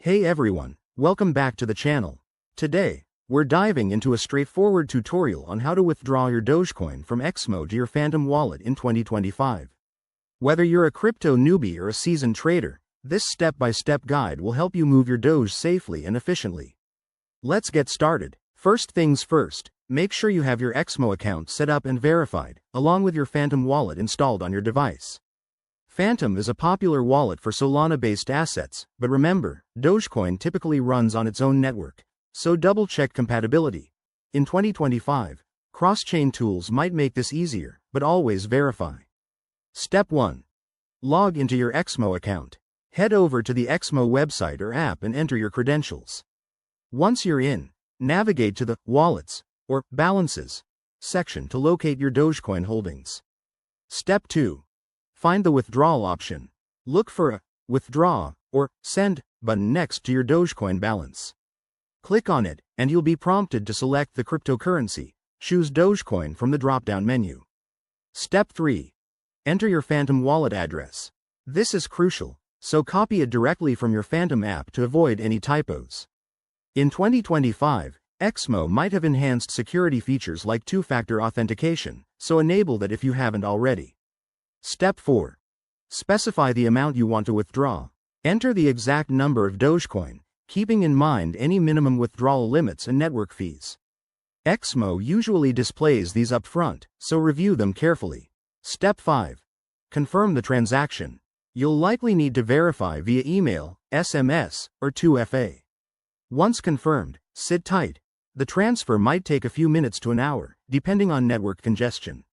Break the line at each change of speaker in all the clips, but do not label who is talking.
Hey everyone, welcome back to the channel. Today, we're diving into a straightforward tutorial on how to withdraw your Dogecoin from Exmo to your Phantom wallet in 2025. Whether you're a crypto newbie or a seasoned trader, this step-by-step guide will help you move your Doge safely and efficiently. Let's get started. First things first, make sure you have your Exmo account set up and verified, along with your Phantom wallet installed on your device. Phantom is a popular wallet for Solana-based assets, but remember, Dogecoin typically runs on its own network, so double-check compatibility. In 2025, cross-chain tools might make this easier, but always verify. Step 1. Log into your Exmo account. Head over to the Exmo website or app and enter your credentials. Once you're in, navigate to the Wallets, or Balances, section to locate your Dogecoin holdings. Step 2. Find the withdrawal option. Look for a Withdraw or Send button next to your Dogecoin balance. Click on it, and you'll be prompted to select the cryptocurrency. Choose Dogecoin from the drop-down menu. Step 3. Enter your Phantom wallet address. This is crucial, so copy it directly from your Phantom app to avoid any typos. In 2025, Exmo might have enhanced security features like two-factor authentication, so enable that if you haven't already. Step 4. Specify the amount you want to withdraw. Enter the exact number of Dogecoin, keeping in mind any minimum withdrawal limits and network fees. Exmo usually displays these up front, so review them carefully. Step 5. Confirm the transaction. You'll likely need to verify via email, SMS, or 2FA. Once confirmed, sit tight. The transfer might take a few minutes to an hour, depending on network congestion.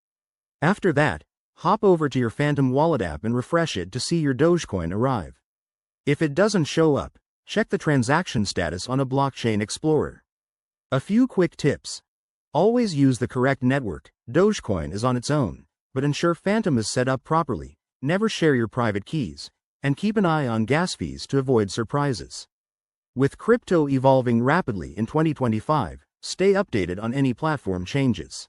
After that, hop over to your Phantom wallet app and refresh it to see your Dogecoin arrive. If it doesn't show up, check the transaction status on a blockchain explorer. A few quick tips. Always use the correct network. Dogecoin is on its own, but ensure Phantom is set up properly. Never share your private keys, and keep an eye on gas fees to avoid surprises. With crypto evolving rapidly in 2025, stay updated on any platform changes.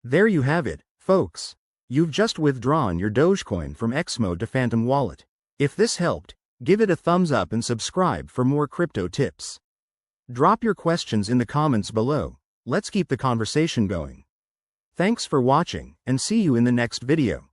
There you have it, folks. You've just withdrawn your Dogecoin from Exmo to Phantom wallet. If this helped, give it a thumbs up and subscribe for more crypto tips. Drop your questions in the comments below. Let's keep the conversation going. Thanks for watching, and see you in the next video.